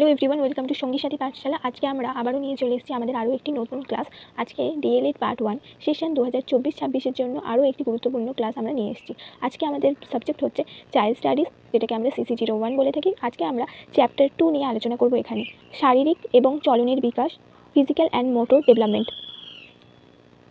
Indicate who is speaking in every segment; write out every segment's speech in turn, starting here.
Speaker 1: Hello everyone, welcome to সঙ্গী সাথী পাঠশালা। আজকে আমরা আবারও নিয়ে চলে এসেছি আমাদের আরও একটি নতুন ক্লাস। আজকে ডিএলএড পার্ট 1 সেশন 2024-26-এর জন্য আরও একটি গুরুত্বপূর্ণ ক্লাস আমরা নিয়ে এসেছি। আজকে আমাদের সাবজেক্ট হচ্ছে চাইল্ড স্টাডিজ, যেটাকে আমরা CC01 বলে থাকি। আজকে আমরা চ্যাপ্টার 2 নিয়ে আলোচনা করব। এখানে শারীরিক এবং চলনের বিকাশ, ফিজিক্যাল অ্যান্ড মোটর ডেভেলপমেন্ট,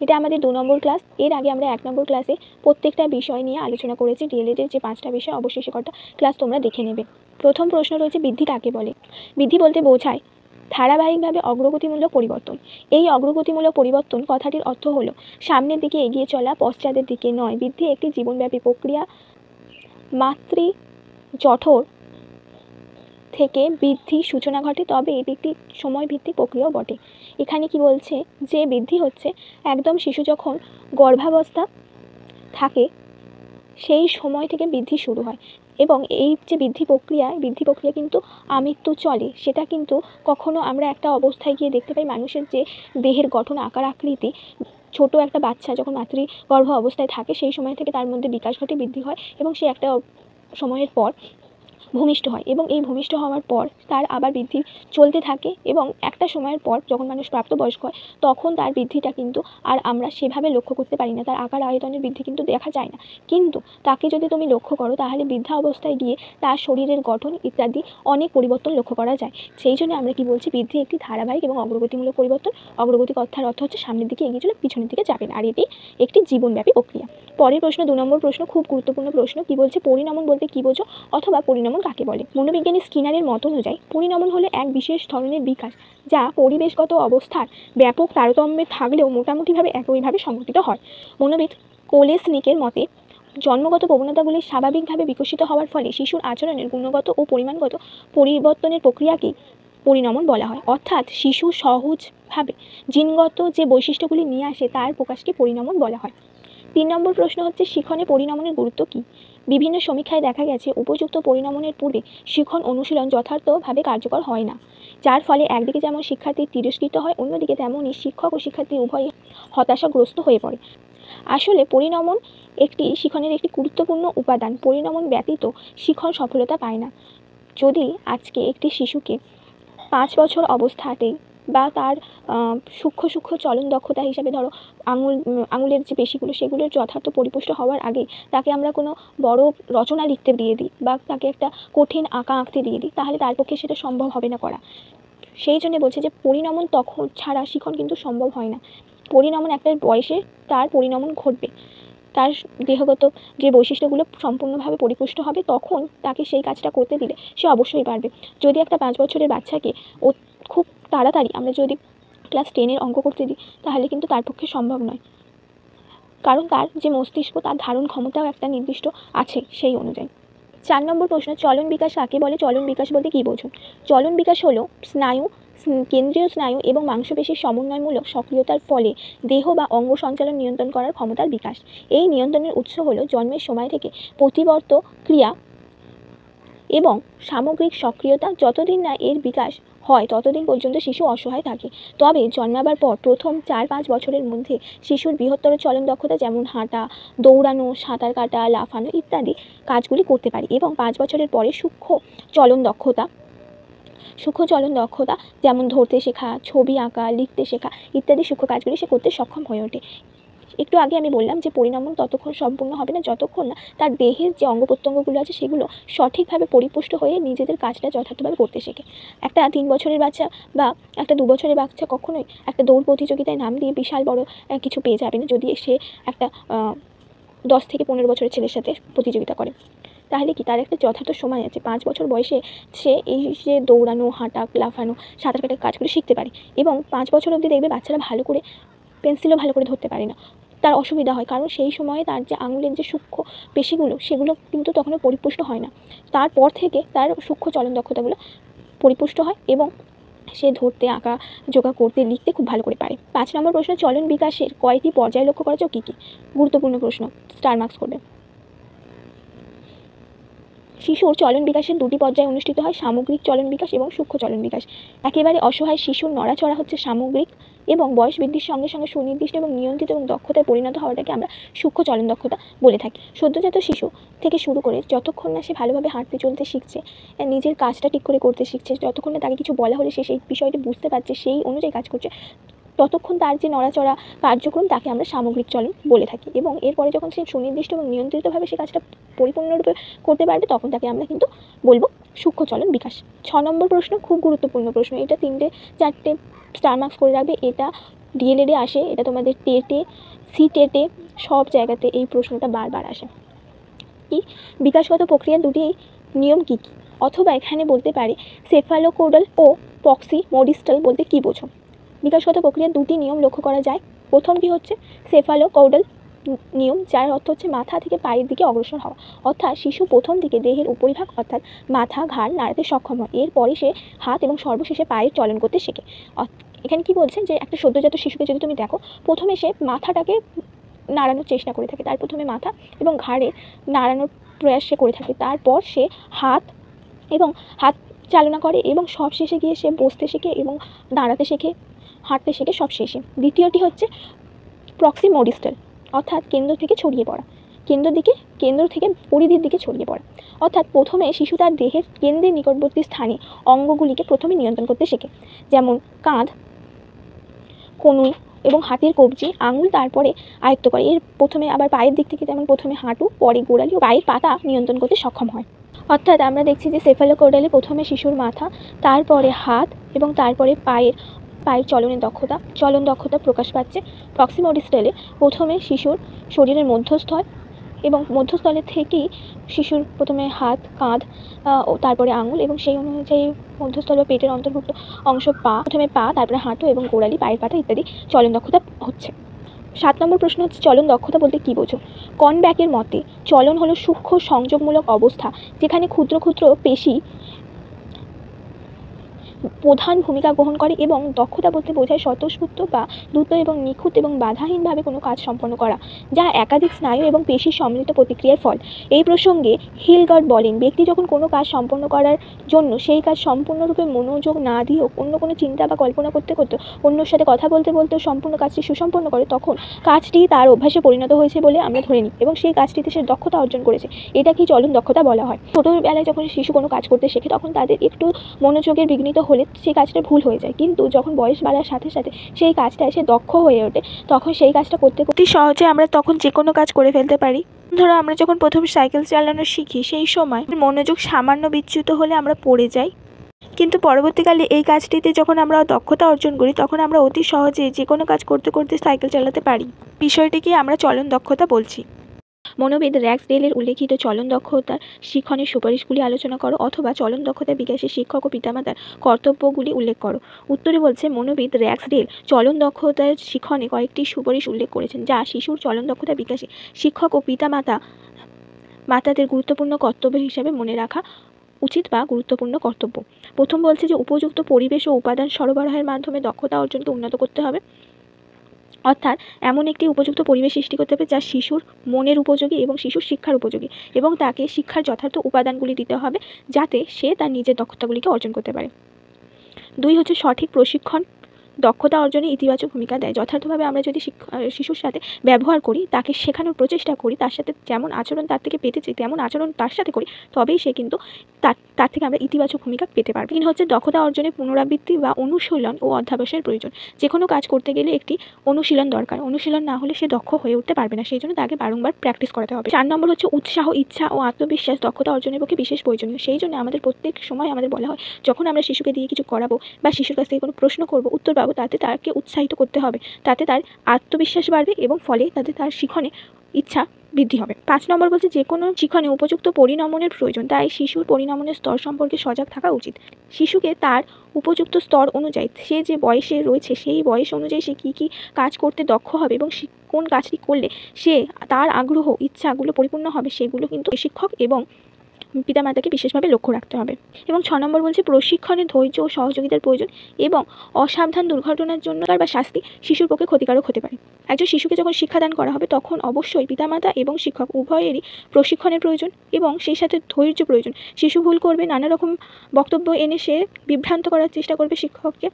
Speaker 1: এটা আমাদের 2 নম্বর ক্লাস। এর আগে আমরা 1 নম্বর ক্লাসে প্রত্যেকটা বিষয় নিয়ে আলোচনা করেছি। ডিএলএডের যে 5টা বিষয়, অবশ্যই সে কটা ক্লাস তোমরা দেখে নেবে। প্রথম প্রশ্ন রয়েছে, বৃদ্ধি কাকে বলে? বৃদ্ধি বলতে বোঝায় ধারাবাহিকভাবে অগ্রগতিমূলক পরিবর্তন। এই অগ্রগতিমূলক পরিবর্তন কথাটির অর্থ হলো সামনের দিকে এগিয়ে চলা, পশ্চাতের দিকে নয়। বৃদ্ধি একটি জীবনব্যাপী প্রক্রিয়া। মাতৃ জঠর থেকে বৃদ্ধির সূচনা ঘটে, তবে এটি একটি সময়ভিত্তিক প্রক্রিয়াও বটে। এখানে কি বলছে যে বৃদ্ধি হচ্ছে একদম শিশু যখন গর্ভাবস্থা থাকে সেই সময় থেকে বৃদ্ধি শুরু হয়, এবং এই যে বৃদ্ধি প্রক্রিয়া কিন্তু আমৃত্যু চলে। সেটা কিন্তু কখনো আমরা একটা অবস্থায় গিয়ে দেখতে পাই মানুষের যে দেহের গঠন, আকার আকৃতি, ছোট একটা বাচ্চা যখন মাতৃগর্ভ অবস্থায় থাকে সেই সময় থেকে তার মধ্যে বিকাশ ঘটে, বৃদ্ধি হয়, এবং সে একটা সময়ের পর ভূমিষ্ঠ হয়, এবং এই ভূমিষ্ঠ হওয়ার পর তার আবার বৃদ্ধি চলতে থাকে, এবং একটা সময়ের পর যখন মানুষ প্রাপ্তবয়স্ক হয় তখন তার বৃদ্ধিটা কিন্তু আর আমরা সেভাবে লক্ষ্য করতে পারি না। তার আকার আয়তনের বৃদ্ধি কিন্তু দেখা যায় না, কিন্তু তাকে যদি তুমি লক্ষ্য করো তাহলে বৃদ্ধা অবস্থায় গিয়ে তার শরীরের গঠন ইত্যাদি অনেক পরিবর্তন লক্ষ্য করা যায়। সেই জন্য আমরা কি বলছি, বৃদ্ধি একটি ধারাবাহিক এবং অগ্রগতিমূলক পরিবর্তন। অগ্রগতি কথার অর্থ হচ্ছে সামনের দিকে এগিয়ে চলে, পিছনের দিকে যাবে না, আর এটি একটি জীবনব্যাপী প্রক্রিয়া। পরের প্রশ্ন, 2 নম্বর প্রশ্ন, খুব গুরুত্বপূর্ণ প্রশ্ন। কি বলছে, পরিণমন বলতে কি বোঝো, অথবা পরিণমন কাকে বলে? মনোবিজ্ঞানী স্কিনারের মত অনুযায়ী পরিণমন হলো এক বিশেষ ধরনের বিকাশ যা পরিবেশগত অবস্থার ব্যাপক তারতম্যে থাকলেও মোটামুটিভাবে একইভাবে সংঘটিত হয়। মনোবিদ কোলেসনিকের মতে জন্মগত প্রবণতাগুলি স্বাভাবিকভাবে বিকশিত হওয়ার ফলে শিশুর আচরণের গুণগত ও পরিমাণগত পরিবর্তনের প্রক্রিয়াকেই পরিণমন বলা হয়। অর্থাৎ শিশু সহজভাবে জিনগত যে বৈশিষ্ট্যগুলি নিয়ে আসে তার প্রকাশকে পরিণমন বলা হয়। 3 নম্বর প্রশ্ন হচ্ছে, শিখনে পরিণমনের গুরুত্ব কী? বিভিন্ন সমীক্ষায় দেখা গেছে উপযুক্ত পরিণমনের পূর্বে শিখন অনুশীলন যথার্থভাবে কার্যকর হয় না, যার ফলে একদিকে যেমন শিক্ষার্থী তিরস্কৃত হয়, অন্যদিকে তেমনই শিক্ষক ও শিক্ষার্থী উভয়ই হতাশাগ্রস্ত হয়ে পড়ে। আসলে পরিণমন একটি শিখনের একটি গুরুত্বপূর্ণ উপাদান। পরিণমন ব্যতীত শিখন সফলতা পায় না। যদি আজকে একটি শিশুকে 5 বছর অবস্থাতেই বা তার সূক্ষ্ম চলন দক্ষতা হিসাবে ধরো আঙুলের যে পেশিগুলো সেগুলোর যথার্থ পরিপুষ্ট হওয়ার আগে তাকে আমরা কোনো বড় রচনা লিখতে দিয়ে দিই বা তাকে একটা কঠিন আঁকা আঁকতে দিয়ে দিই, তাহলে তার পক্ষে সেটা সম্ভব হবে না করা। সেই জন্য বলছে যে পরিণমন তখন ছাড়া শিখন কিন্তু সম্ভব হয় না। পরিণমন একটা বয়সে তার পরিণমন ঘটবে, তার দেহগত যে বৈশিষ্ট্যগুলো সম্পূর্ণভাবে পরিপুষ্ট হবে, তখন তাকে সেই কাজটা করতে দিলে সে অবশ্যই পারবে। যদি একটা 5 বছরের বাচ্চাকে খুব তাড়াতাড়ি আমরা যদি ক্লাস 10-এর অঙ্ক করতে দিই তাহলে কিন্তু তার পক্ষে সম্ভব নয়, কারণ তার যে মস্তিষ্ক, তার ধারণ ক্ষমতাও একটা নির্দিষ্ট আছে সেই অনুযায়ী। 4 নম্বর প্রশ্ন, চলন বিকাশ কাকে বলে? চলন বিকাশ বলতে কী বোঝো? চলন বিকাশ হলো স্নায়ু, কেন্দ্রীয় স্নায়ু এবং মাংসপেশির সমন্বয়মূলক সক্রিয়তার ফলে দেহ বা অঙ্গ সঞ্চালন নিয়ন্ত্রণ করার ক্ষমতার বিকাশ। এই নিয়ন্ত্রণের উৎস হলো জন্মের সময় থেকে প্রতিবর্ত ক্রিয়া এবং সামগ্রিক সক্রিয়তা। যতদিন না এর বিকাশ হয় ততদিন পর্যন্ত শিশু অসহায় থাকে। তবে জন্মাবার পর প্রথম 4-5 বছরের মধ্যে শিশুর বৃহত্তর চলন দক্ষতা, যেমন হাঁটা, দৌড়ানো, সাঁতার কাটা, লাফানো ইত্যাদি কাজগুলি করতে পারে, এবং 5 বছরের পরে সূক্ষ্ম চলন দক্ষতা যেমন ধরতে শেখা, ছবি আঁকা, লিখতে শেখা ইত্যাদি সূক্ষ্ম কাজগুলি সে করতে সক্ষম হয়ে ওঠে। একটু আগে আমি বললাম যে পরিণমন ততক্ষণ সম্পূর্ণ হবে না যতক্ষণ না তার দেহের যে অঙ্গ প্রত্যঙ্গগুলো আছে সেগুলো সঠিকভাবে পরিপুষ্ট হয়ে নিজেদের কাজটা যথার্থভাবে করতে শেখে। একটা 3 বছরের বাচ্চা বা একটা 2 বছরের বাচ্চা কখনোই একটা দৌড় প্রতিযোগিতায় নাম দিয়ে বিশাল বড় কিছু পেয়ে যাবে না যদি সে একটা 10 থেকে 15 বছরের ছেলের সাথে প্রতিযোগিতা করে। তাহলে কি তার একটা যথার্থ সময় আছে, 5 বছর বয়সে সে এই যে দৌড়ানো, হাঁটা, লাফানো, সাঁতার কাটার কাজগুলো শিখতে পারে, এবং 5 বছর অবধি দেখবে বাচ্চারা ভালো করে পেন্সিলও ভালো করে ধরতে পারে না, তার অসুবিধা হয়, কারণ সেই সময়ে তার যে আঙুলের যে সূক্ষ্ম পেশিগুলো সেগুলো কিন্তু তখনও পরিপুষ্ট হয় না। তারপর থেকে তার সূক্ষ্ম চলন দক্ষতাগুলো পরিপুষ্ট হয় এবং সে ধরতে, আঁকা জোকা করতে, লিখতে খুব ভালো করে পারে। 5 নম্বর প্রশ্ন, চলন বিকাশের কয়টি পর্যায় লক্ষ্য করা যায়, কী কী? গুরুত্বপূর্ণ প্রশ্ন, স্টার মার্কস করবে। শিশুর চলন বিকাশের দুটি পর্যায়ে অনুষ্ঠিত হয়, সামগ্রিক চলন বিকাশ এবং সূক্ষ্ম চলন বিকাশ। একেবারে অসহায় শিশুর নড়াচড়া হচ্ছে সামগ্রিক এবং বয়স বৃদ্ধির সঙ্গে সঙ্গে সুনির্দিষ্ট এবং নিয়ন্ত্রিত এবং দক্ষতায় পরিণত হওয়াটাকে আমরা সূক্ষ্ম চলন দক্ষতা বলে থাকি। সদ্যজাত শিশু থেকে শুরু করে যতক্ষণ না সে ভালোভাবে হাঁটতে চলতে শিখছে, নিজের কাজটা ঠিক করে করতে শিখছে, যতক্ষণ না তাকে কিছু বলা হলে সে সেই বিষয়টি বুঝতে পারছে, সেই অনুযায়ী কাজ করছে, ততক্ষণ তার যে নড়াচড়া কার্যক্রম তাকে আমরা সামগ্রিক চলন বলে থাকি। এবং এরপরে যখন সে সুনির্দিষ্ট এবং নিয়ন্ত্রিতভাবে সে কাজটা পরিপূর্ণরূপে করতে পারবে তখন তাকে আমরা কিন্তু বলবো সূক্ষ্ম চলন বিকাশ। 6 নম্বর প্রশ্ন, খুব গুরুত্বপূর্ণ প্রশ্ন, এটা 3টে 4টে স্টার মার্কস করে রাখবে। এটা ডিএলএডে আসে, এটা তোমাদের টেটে, সিটেটে, সব জায়গাতে এই প্রশ্নটা বারবার আসে। কি বিকাশগত প্রক্রিয়ার দুটি নিয়ম কী কী? অথবা এখানে বলতে পারে সেফালোকোডাল ও প্রক্সিমোডিস্টাল বলতে কী বোঝো? বিকাশগত প্রক্রিয়ার দুটি নিয়ম লক্ষ্য করা যায়। প্রথমটি হচ্ছে সেফালোকোডাল নিয়ম, যার অর্থ হচ্ছে মাথা থেকে পায়ের দিকে অগ্রসর হওয়া, অর্থাৎ শিশু প্রথম দিকে দেহের উপরিভাগ অর্থাৎ মাথা ঘাড় নাড়াতে সক্ষম হয়, এরপরে সে হাত এবং সর্বশেষে পায়ের চলন করতে শেখে। এখানে কি বলছেন যে একটা সদ্যজাত শিশুকে যদি তুমি দেখো, প্রথমে সে মাথাটাকে নাড়ানোর চেষ্টা করে থাকে, তার প্রথমে মাথা এবং ঘাড়ে নাড়ানোর প্রয়াস সে করে থাকে, তারপর সে হাত চালনা করে এবং সব শেষে গিয়ে সে বসতে শেখে এবং দাঁড়াতে শেখে, হাঁটতে শেখে সব শেষে। দ্বিতীয়টি হচ্ছে প্রক্সিমোডিস্টাল, অর্থাৎ কেন্দ্র থেকে ছড়িয়ে পড়া, কেন্দ্র থেকে পরিধির দিকে ছড়িয়ে পড়া, অর্থাৎ প্রথমে শিশু তার দেহের কেন্দ্রের নিকটবর্তী স্থানে অঙ্গগুলিকে প্রথমে নিয়ন্ত্রণ করতে শেখে, যেমন কাঁধ, কনুই এবং হাতের কবজি, আঙুল তারপরে আয়ত্ত করে। এর প্রথমে আবার পায়ের দিক থেকে যেমন প্রথমে হাঁটু, পরে গোড়ালি ও পায়ের পাতা নিয়ন্ত্রণ করতে সক্ষম হয়। অর্থাৎ আমরা দেখছি যে সেফালোকোডালে প্রথমে শিশুর মাথা, তারপরে হাত এবং তারপরে পায়ের চলন দক্ষতা প্রকাশ পাচ্ছে। প্রক্সিমোডিস্টালে প্রথমে শিশুর শরীরের মধ্যস্থল এবং মধ্যস্থলের থেকেই শিশুর প্রথমে হাত, কাঁধ ও তারপরে আঙুল এবং সেই অনুযায়ী মধ্যস্থল বা পেটের অন্তর্ভুক্ত অংশ প্রথমে পা, তারপরে হাঁটু এবং গোড়ালি, পায়ের পাতা ইত্যাদি চলন দক্ষতা হচ্ছে। 7 নম্বর প্রশ্ন হচ্ছে চলন দক্ষতা বলতে কী বোঝো? কনব্যাকের মতে চলন হলো সূক্ষ্ম সংযোগমূলক অবস্থা যেখানে ক্ষুদ্র ক্ষুদ্র পেশি প্রধান ভূমিকা গ্রহণ করে, এবং দক্ষতা বলতে বোঝায় স্বতঃস্ফূর্ত বা দ্রুত এবং নিখুঁত এবং বাধাহীনভাবে কোনো কাজ সম্পন্ন করা, যা একাধিক স্নায়ু এবং পেশির সম্মিলিত প্রতিক্রিয়ার ফল। এই প্রসঙ্গে হিলগার্ড বলেন, ব্যক্তি যখন কোনো কাজ সম্পন্ন করার জন্য সেই কাজ সম্পূর্ণরূপে মনোযোগ না দিয়েও অন্য কোনো চিন্তা বা কল্পনা করতে করতে, অন্যর সাথে কথা বলতে বলতেও সম্পূর্ণ কাজটি সুসম্পন্ন করে, তখন কাজটি তার অভ্যাসে পরিণত হয়েছে বলে আমরা ধরে নিই এবং সেই কাজটিতে সে দক্ষতা অর্জন করেছে। এটাকেই চলন দক্ষতা বলা হয়। ছোটোবেলায় যখন শিশু কোনো কাজ করতে শেখে তখন তাদের একটু মনোযোগের বিঘ্নিত হলে সেই কাজটা ভুল হয়ে যায়, কিন্তু যখন বয়স বাড়ার সাথে সাথে সেই কাজটা এসে দক্ষ হয়ে ওঠে, তখন সেই কাজটা করতে করতে সহজে আমরা তখন যে কোনো কাজ করে ফেলতে পারি। ধরো আমরা যখন প্রথম সাইকেল চালানো শিখি, সেই সময় মনোযোগ সামান্য বিচ্যুত হলে আমরা পড়ে যাই, কিন্তু পরবর্তীকালে এই কাজটিতে যখন আমরা দক্ষতা অর্জন করি তখন আমরা অতি সহজে যে কোনো কাজ করতে করতে সাইকেল চালাতে পারি। বিষয়টিকে আমরা চলন দক্ষতা বলছি। মনোবিদ র্যাক্সডেলের উল্লেখিত চলন দক্ষতার শিক্ষণের সুপারিশগুলি আলোচনা করো, অথবা চলন দক্ষতা বিকাশে শিক্ষক ও পিতামাতার কর্তব্যগুলি উল্লেখ করো। উত্তরে বলছে মনোবিদ র্যাক্সডেল চলন দক্ষতার শিক্ষণে কয়েকটি সুপারিশ উল্লেখ করেছেন, যা শিশুর চলন দক্ষতা বিকাশে শিক্ষক ও পিতামাতাদের গুরুত্বপূর্ণ কর্তব্য হিসাবে মনে রাখা উচিত বা গুরুত্বপূর্ণ কর্তব্য। প্রথম বলছে যে উপযুক্ত পরিবেশ ও উপাদান সরবরাহের মাধ্যমে দক্ষতা অর্জনকে উন্নত করতে হবে, অর্থাৎ এমন একটি উপযুক্ত পরিবেশ সৃষ্টি করতে হবে যা শিশুর মনের উপযোগী এবং শিশুর শিক্ষার উপযোগী, এবং তাকে শিক্ষার যথার্থ উপাদানগুলি দিতে হবে যাতে সে তার নিজের দক্ষতাগুলিকে অর্জন করতে পারে। 2 হচ্ছে সঠিক প্রশিক্ষণ দক্ষতা অর্জনে ইতিবাচক ভূমিকা দেয়। যথার্থভাবে আমরা যদি শিশুর সাথে ব্যবহার করি, তাকে শেখানোর প্রচেষ্টা করি, তার সাথে যেমন আচরণ তার থেকে পেতে চাই তেমন আচরণ তার সাথে করি, তবেই সে কিন্তু তার থেকে আমরা ইতিবাচক ভূমিকা পেতে পারব। 3 হচ্ছে দক্ষতা অর্জনে পুনরাবৃত্তি বা অনুশীলন ও অধ্যাবসায়ের প্রয়োজন। যে কোনো কাজ করতে গেলে একটি অনুশীলন দরকার, অনুশীলন না হলে সে দক্ষ হয়ে উঠতে পারবে না, সেই জন্য তাকে বারংবার প্র্যাকটিস করাতে হবে। 4 নম্বর হচ্ছে উৎসাহ, ইচ্ছা ও আত্মবিশ্বাস দক্ষতা অর্জনের পক্ষে বিশেষ প্রয়োজনীয়। সেই জন্য আমাদের প্রত্যেক সময় আমাদের বলা হয়, যখন আমরা শিশুকে দিয়ে কিছু করাবো বা শিশুর কাছ থেকে কোনো প্রশ্ন করবো, উত্তর পাবো, তাতে তাকে উৎসাহিত করতে হবে, তাতে তার আত্মবিশ্বাস বাড়বে এবং ফলে তার শিখনে ইচ্ছা বৃদ্ধি হবে। 5 নম্বর বলছে যে কোনো শিখনে উপযুক্ত পরিণমনের প্রয়োজন, তাই শিশুর পরিণমনের স্তর সম্পর্কে সজাগ থাকা উচিত। শিশুকে তার উপযুক্ত স্তর অনুযায়ী, সে যে বয়সে রয়েছে সেই বয়স অনুযায়ী সে কী কী কাজ করতে দক্ষ হবে এবং কোন কাজটি করলে সে তার আগ্রহ ইচ্ছাগুলো পরিপূর্ণ হবে, সেগুলো কিন্তু শিক্ষক এবং পিতামাতাকে বিশেষভাবে লক্ষ্য রাখতে হবে। এবং 6 নম্বর বলছে প্রশিক্ষণে ধৈর্য ও সহযোগিতার প্রয়োজন এবং অসাবধান দুর্ঘটনার জন্য বা শাস্তি শিশুর পক্ষে ক্ষতিকারক হতে পারে। একজন শিশুকে যখন শিক্ষাদান করা হবে তখন অবশ্যই পিতামাতা এবং শিক্ষক উভয়েরই প্রশিক্ষণের প্রয়োজন এবং সেই সাথে ধৈর্য প্রয়োজন। শিশু ভুল করবে, নানা রকম বক্তব্য এনে সে বিভ্রান্ত করার চেষ্টা করবে শিক্ষককে,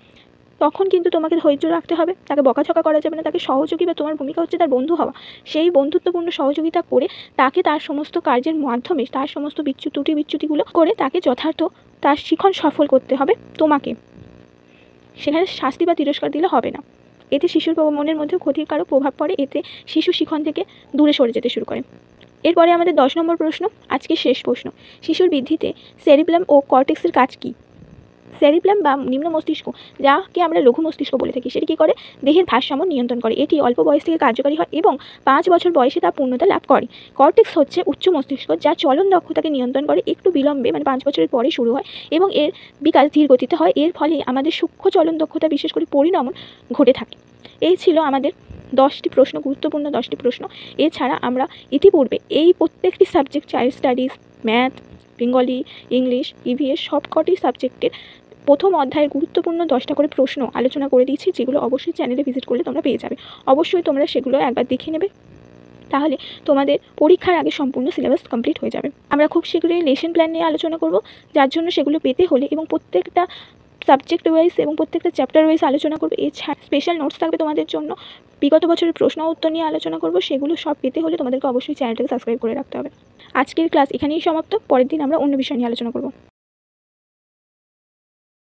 Speaker 1: তখন কিন্তু তোমাকে ধৈর্য রাখতে হবে, তাকে বকাঝকা করা যাবে না, তাকে সহযোগী বা তোমার ভূমিকা হচ্ছে তার বন্ধু হওয়া, সেই বন্ধুত্বপূর্ণ সহযোগিতা করে তাকে তার সমস্ত কার্যের মাধ্যমে তার সমস্ত ত্রুটি বিচ্যুতিগুলো করে তাকে যথার্থ তার শিখন সফল করতে হবে তোমাকে। সেখানে শাস্তি বা তিরস্কার দিলে হবে না, এতে শিশুর মনের মধ্যে ক্ষতিকারক প্রভাব পড়ে, এতে শিশু শিখন থেকে দূরে সরে যেতে শুরু করে। এরপরে আমাদের 10 নম্বর প্রশ্ন, আজকে শেষ প্রশ্ন, শিশুর বৃদ্ধিতে সেরিব্রাম ও কর্টেক্সের কাজ কী? সেরিব্রাম বা নিম্ন মস্তিষ্ক, যাকে আমরা লঘু মস্তিষ্ক বলে থাকি, সেটি কী করে? দেহের ভারসাম্য নিয়ন্ত্রণ করে। এটি অল্প বয়স থেকে কার্যকারী হয় এবং 5 বছর বয়সে তা পূর্ণতা লাভ করে। কর্টেক্স হচ্ছে উচ্চ মস্তিষ্ক, যা চলন দক্ষতাকে নিয়ন্ত্রণ করে, একটু বিলম্বে মানে 5 বছরের পরে শুরু হয় এবং এর বিকাশ ধীর গতিতে হয়। এর ফলে আমাদের সূক্ষ্ম চলন দক্ষতা বিশেষ করে পরিণমন ঘটে থাকে। এই ছিল আমাদের 10টি প্রশ্ন, গুরুত্বপূর্ণ 10টি প্রশ্ন। এছাড়া আমরা ইতিপূর্বে এই প্রত্যেকটি subject, child studies, math, Bengali, English, EVS সবকটি সাবজেক্টের প্রথম অধ্যায়ের গুরুত্বপূর্ণ 10টা করে প্রশ্ন আলোচনা করে দিয়েছি, যেগুলো অবশ্যই চ্যানেলে ভিজিট করলে তোমরা পেয়ে যাবে। অবশ্যই তোমরা সেগুলো একবার দেখে নেবে, তাহলে তোমাদের পরীক্ষার আগে সম্পূর্ণ সিলেবাস কমপ্লিট হয়ে যাবে। আমরা খুব শীঘ্রই লেসন প্ল্যান নিয়ে আলোচনা করব, যার জন্য সেগুলো পেতে হলে এবং প্রত্যেকটা সাবজেক্ট ওয়াইজ এবং প্রত্যেকটা চ্যাপ্টার ওয়াইজ আলোচনা করবো। এছাড়া স্পেশাল নোটস থাকবে তোমাদের জন্য, বিগত বছরের প্রশ্ন উত্তর নিয়ে আলোচনা করব। সেগুলো সব পেতে হলে তোমাদেরকে অবশ্যই চ্যানেলটাকে সাবস্ক্রাইব করে রাখতে হবে। আজকের ক্লাস এখানেই সমাপ্ত, পরের দিন আমরা অন্য বিষয় নিয়ে আলোচনা করব।